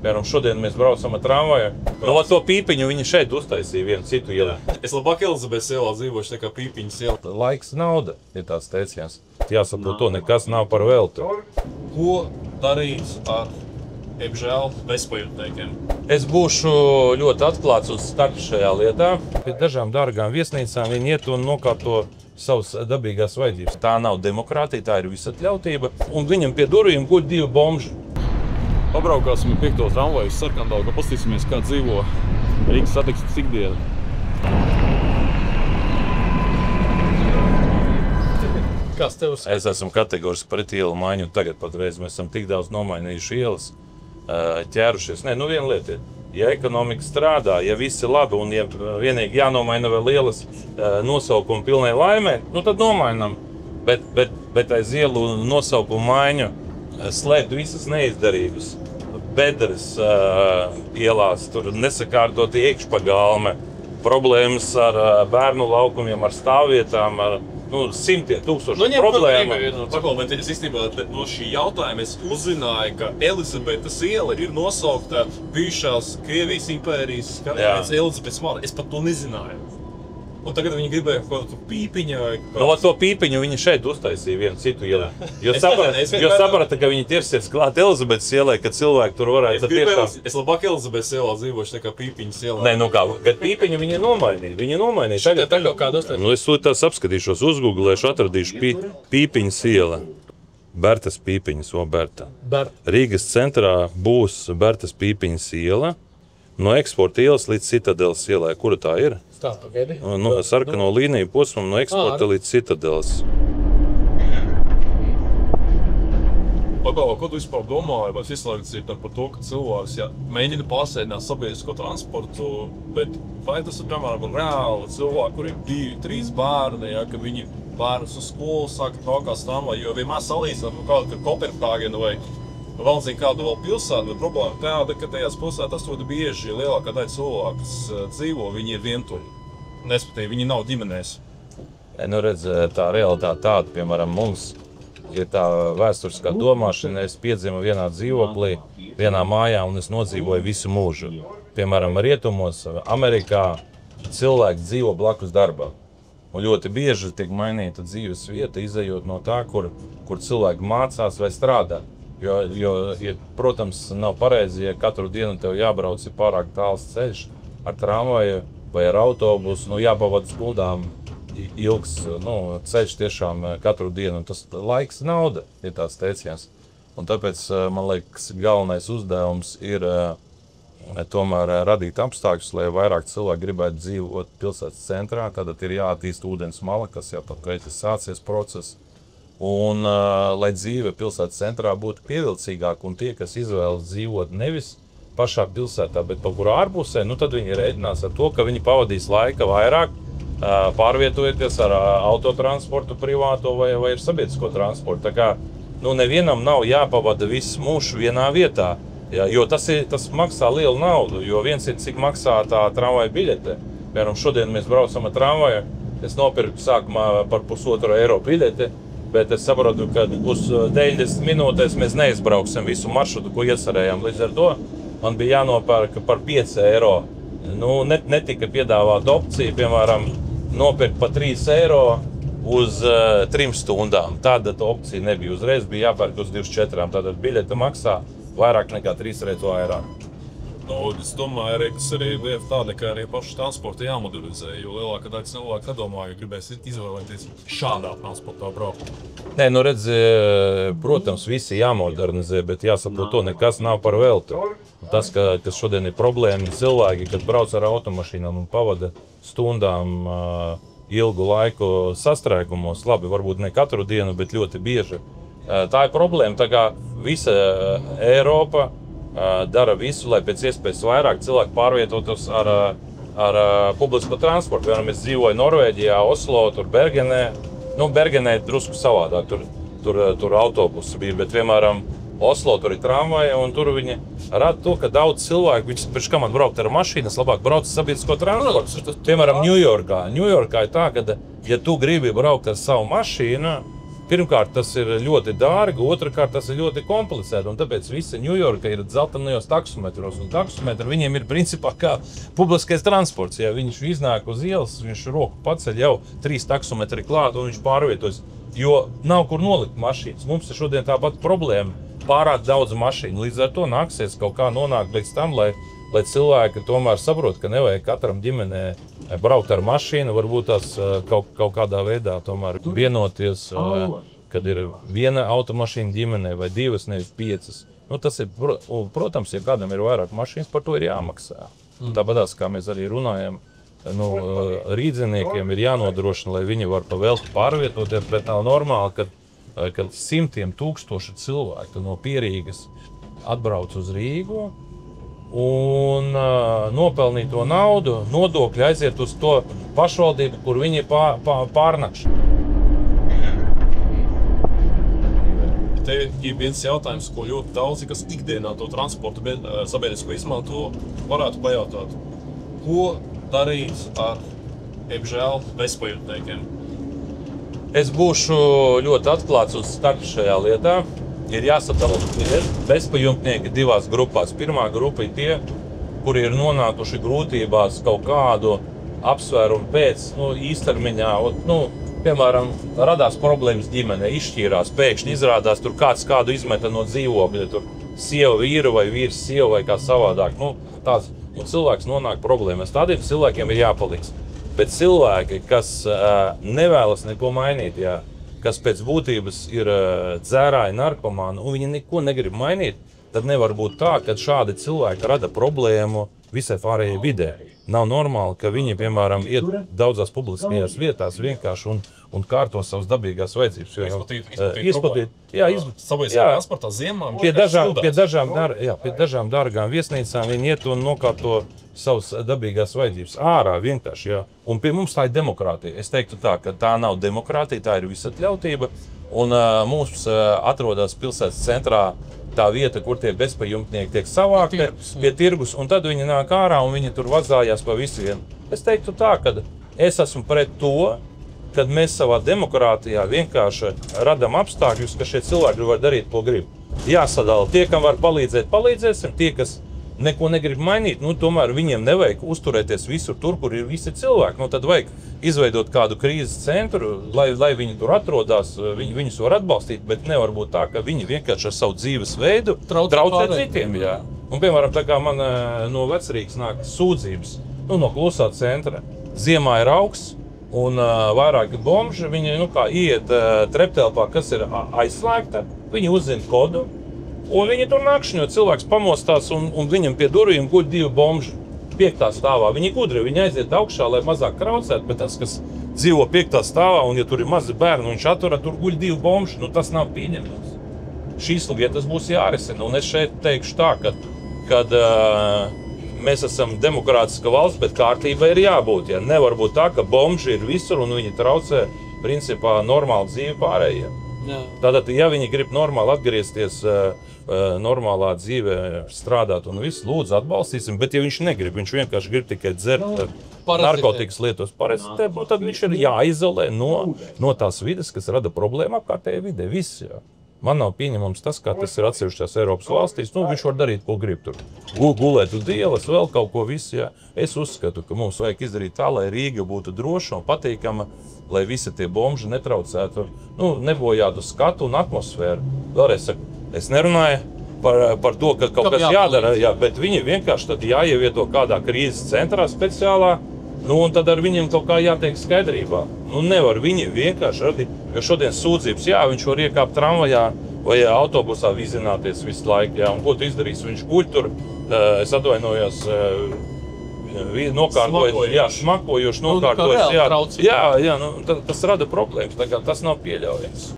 Piemēram, šodien mēs braucam ar tramvaju. No to pīpiņu viņi šeit uztaisīja vienu citu ielu. Es labāk Elizabetes ielā dzīvošu nekā Pīpiņas ielā. Laiks nauda, ir tāds teiciens. Jāsaprot to, nekas nav par velti. Ko darīt ar, diemžēl, bezpajumtniekiem? Es būšu ļoti atklāts un starp šajā lietā. Pie dažām dārgām viesnīcām viņi iet un nokārto savas dabīgās vajadzības. Tā nav demokrātija, tā ir visatļautība. Un viņam pie durvīm guļ 2 bomži. Pabraukāsim 5. tramvaju uz Sarkandaugu, paskatīsimies, kā dzīvo Rīgas satiksmes ikdiena. Kas tev uzskata? Es esmu kategoriski pret ielu maiņu. Tagad patreiz mēs esam tik daudz nomainījuši ielas, ķērušies. Nē, nu viena lieta ir. Ja ekonomika strādā, ja viss ir labi un ja vienīgi jānomaina vēl ielas nosaukumu pilnai laimē, nu tad nomainam. Bet aiz ielu nosaukumu maiņu slēpt visas neizdarības. Bedres ielās, tur nesakārtot iekšpagalme, problēmas ar bērnu laukumiem, ar stāvvietām, ar simtiem tūkstošu problēmu. Paklausieties, es īstenībā no šī jautājuma es uzzināju, ka Elizabetes iela ir nosaukta bijušās Krievijas impērijas karalienes Elizabetes mala. Es pat to nezināju. Un tagad viņi gribēja kaut kādu pīpiņu vai kaut No to pīpiņu viņi šeit uztaisīja vienu citu ielu. Jo saprata, ka viņi ķersies klāt Elizabetes ielai, ka cilvēki tur varētu tiešām... Es labāk Elizabetes ielā dzīvošu nekā Pīpiņas ielā. Nē, nu kā, bet pīpiņu viņi nomainīja. Viņi nomainīja. Tagad kādu uztaisīja? Nu es tās apskatīšos, uzgooglēšu, atradīšu Pīpiņas iela. Bertas Pīpiņas, Berta. Rīgas centrā būs Bertas Pīpiņas iela. No Eksporta ielas līdz Citadeles ielai. Kura tā ir? Tā, pagaidi. No sarkano līniju posmam no Eksporta līdz Citadeles. Pagāvā, ko tu vispār domāji, vai izslēgts ir par to, ka cilvēks mēģina pārsēdināt sabiedrisko transportu, bet vai tas ir, piemēram, reāli cilvēki, kuriem 2-3 bērni, ka viņi bērnus uz skolu sāka braukāt tramvaju, jo vienmēr salīdzināt kādu Kopenhāgenu vai vēl zinu kādu vēl pilsētu, bet problēma tāda, ka tajās pilsētās ļoti bieži lielākā daļa cilvēku, kas dzīvo, viņi ir vientuļi. Nespatīgi, viņi nav ģimenēs. Nu redz, tā realitāte tāda, piemēram, mums ir tā vēsturiskā domāšana, es piedzimu vienā dzīvoklī, vienā mājā un es nodzīvoju visu mūžu. Piemēram, rietumos, Amerikā cilvēki dzīvo blakus darbam. Un ļoti bieži tiek mainīta dzīves vieta, izejot no tā, kur cilvēki mācās vai strādā. Jo, protams, nav pareizi, ja katru dienu tev jābrauc ir pārāk tāls ceļš ar tramvaju vai ar autobusu, jāpavada stundām ilgs ceļš tiešām katru dienu. Un tas laiks nauda ir tāds teiciens. Un tāpēc, man liekas, galvenais uzdevums ir tomēr radīt apstākļus, lai vairāk cilvēki gribētu dzīvot pilsētas centrā. Tad ir jāattīst ūdens mala, kas jau pat ir sācies process. Un, lai dzīve pilsētas centrā būtu pievilcīgāka un tie, kas izvēlas dzīvot nevis pašā pilsētā, bet kaut kur ārpusē, tad viņi rēķinās ar to, ka viņi pavadīs laika vairāk pārvietojoties ar autotransportu privāto vai ar sabiedrisko transportu. Tā kā nevienam nav jāpavada viss mūžs vienā vietā, jo tas maksā lielu naudu, jo viens ir, cik maksā tā tramvaja biļete. Piemēram, šodien mēs braucam ar tramvaju, es nopirku sākumā par €1,5 biļeti, bet es saprotu, ka uz 90 minūtēs mēs neizbrauksim visu maršrutu, ko iecerējām. Līdz ar to man bija jānopērk par €5. Netika piedāvāta opcija, piemēram, nopirkt par €3 uz 3 stundām. Tāda opcija nebija. Uzreiz bija jāpērk uz 24. Tātad biļete maksā vairāk nekā 3 reizes vairāk. Es domāju, arī tas ir lieta tāda, ka arī pašu transportu jāmodernizē, jo lielākā daļa cilvēku nedomāja, ka gribēs izvēlēties šādā transportā braukt. Nē, redz, protams, visi jāmodernizē, bet jāsaprot to, nekas nav par velti. Tas, kas šodien ir problēma, cilvēki, kad brauc ar automašīnām un pavada stundām ilgu laiku sastrēgumos, labi, varbūt ne katru dienu, bet ļoti bieži. Tā ir problēma, tā kā visa Eiropa dara visu, lai pēc iespējas vairāk cilvēku pārvietotos ar publisko transportu. Piemēram, es dzīvoju Norvēģijā, Oslo, tur Bergenē. Bergenē ir drusku savādāk, tur autobusi bija, bet, piemēram, Oslo tur ir tramvaja, un tur viņi rada to, ka daudz cilvēku, viņš pēc kā man braukt ar mašīnas, labāk brauc ar sabiedrisko transportu. Piemēram, Ņujorkā ir tā, ka, ja tu gribi braukt ar savu mašīnu, pirmkārt, tas ir ļoti dārgi, otrkārt, tas ir ļoti komplicēti, un tāpēc visa Ņujorka ir dzeltenajos taksometros, un taksometri viņiem ir principā kā publiskais transports. Ja viņš iznāk uz ielas, viņš roku paceļ jau 3 taksometri klāt, un viņš pārvietojas, jo nav kur nolikt mašīnas. Mums ir šodien tāpat problēma, pārāk daudz mašīnu, līdz ar to nāksies kaut kā nonākt līdz tam, lai cilvēki tomēr saprot, ka nevajag katram ģimenē braukt ar mašīnu, varbūt tās kaut kādā veidā tomēr vienoties, kad ir viena automašīna ģimenē vai 2, nevis 5. Nu, tas ir, protams, ja kādam ir vairāk mašīnas, par to ir jāmaksā. Tāpatās, kā mēs arī runājam, rīdziniekiem ir jānodrošina, lai viņi var pa velti pārvietoties, bet nav normāli, kad simtiem tūkstoši cilvēku no Pierīgas atbrauc uz Rīgu, un nopelnīto naudu nodokļi aiziet uz to pašvaldību, kur viņi pārnakš. Te ir viens jautājums, ko ļoti daudzi, kas ikdienā to transportu sabiedrisko izmanto, varētu pajautāt. Ko darīt ar, diemžēl, bezpajumtniekiem? Es būšu ļoti atklāts uz startu šajā lietā. Ir jāsadala bezpajumtnieki 2 grupās. Pirmā grupa ir tie, kuri ir nonākuši grūtībās kaut kādu apsvērumu pēc, īstermiņā. Piemēram, radās problēmas ģimenē, izšķīrās, pēkšņi izrādās, tur kādu izmeta no dzīvokļa, tur sieva vīru vai vīrs sievu vai kā savādāk. Cilvēks nonāk problēmas. Tādiem cilvēkiem ir jāpalīdz. Bet cilvēki, kas nevēlas neko mainīt, kas pēc būtības ir dzērāji narkomāni, un viņi neko negrib mainīt, tad nevar būt tā, ka šādi cilvēki rada problēmu visai pārējai vidē. Nav normāli, ka viņi, piemēram, iet daudzās publiskajās vietās vienkārši un kārto savas dabīgās vajadzības. Izplatīt sabiedriskā transportā ziemā. Pie dažām dārgām viesnīcām viņi iet un nokārto savas dabīgās vajadzības ārā vienkārši. Jā. Un pie mums tā ir demokrātija. Es teiktu tā, ka tā nav demokrātija, tā ir visatļautība. Un mums atrodas pilsētas centrā tā vieta, kur tie bezpajumtnieki tiek savākti pie tirgus, un tad viņi nāk ārā un viņi tur vazājās pa visu vienu. Es teiktu tā, ka es esmu pret to, kad mēs savā demokrātijā vienkārši radam apstākļus, ka šie cilvēki var darīt, ko grib. Jāsadala. Tie, kam var palīdzēt, palīdzēsim. Tie, kas neko negrib mainīt, tomēr viņiem nevajag uzturēties visur tur, kur ir visi cilvēki. Tad vajag izveidot kādu krīzes centru, lai viņi tur atrodas, viņus var atbalstīt, bet nevar būt tā, ka viņi vienkārši ar savu dzīves veidu traucē citiem. Jā. Un, piemēram, tā kā man no Vecrīgas nāk sūdzības, no klusā centra, ziemā ir augsts, un vairāki bomži, viņi iet treptelpā, kas ir aizslēgta, viņi uzzina kodu, un viņi tur nakšņo, cilvēks pamostās, un viņam pie durvīm guļ 2 bomži 5. stāvā. Viņi gudri, viņi aiziet augšā, lai mazāk traucētu, bet tas, kas dzīvo 5. stāvā, un ja tur ir mazi bērni, un viņš atura, tur guļ 2 bomži, tas nav pieņemams. Šīs lietas būs jārisina, un es šeit teikšu tā, kad mēs esam demokrātiska valsts, bet kārtībai ir jābūt. Ja? Nevar būt tā, ka bomži ir visur, un viņi traucē, principā, normālu dzīvi pārējiem. Tātad, ja viņi grib normāli atgriezties normālā dzīvē, strādāt un visu, lūdzu atbalstīsim, bet ja viņš negrib, viņš vienkārši grib tikai dzert narkotikas lietos parasti, tad viņš ir jāizolē no tās vides, kas rada problēmu apkārtējai vidē. Viss, jā. Man nav pieņemams tas, kā tas ir atsevišķās Eiropas valstīs. Viņš var darīt, ko grib tur. Gulēt uz ielas, vēl kaut ko visu. Jā. Es uzskatu, ka mums vajag izdarīt tā, lai Rīga būtu droša un patīkama, lai visi tie bomži netraucētu, nebojātu skatu un atmosfēru. Vēlreiz saku, es nerunāju par to, ka kaut kas jādara, bet viņi vienkārši tad jāievieto kādā krīzes centrā speciālā, un tad ar viņiem kaut kā jātiek skaidrībā. Nevar viņi vienkārši radīt, jo šodien sūdzības, viņš var iekāpt tramvajā vai autobusā vizināties visu laiku, un ko tu izdarīsi, viņš guļ tur, es atvainojos, nokārtojas, smakojoši nokārtojas, tas rada problēmas, tas nav pieļaujams.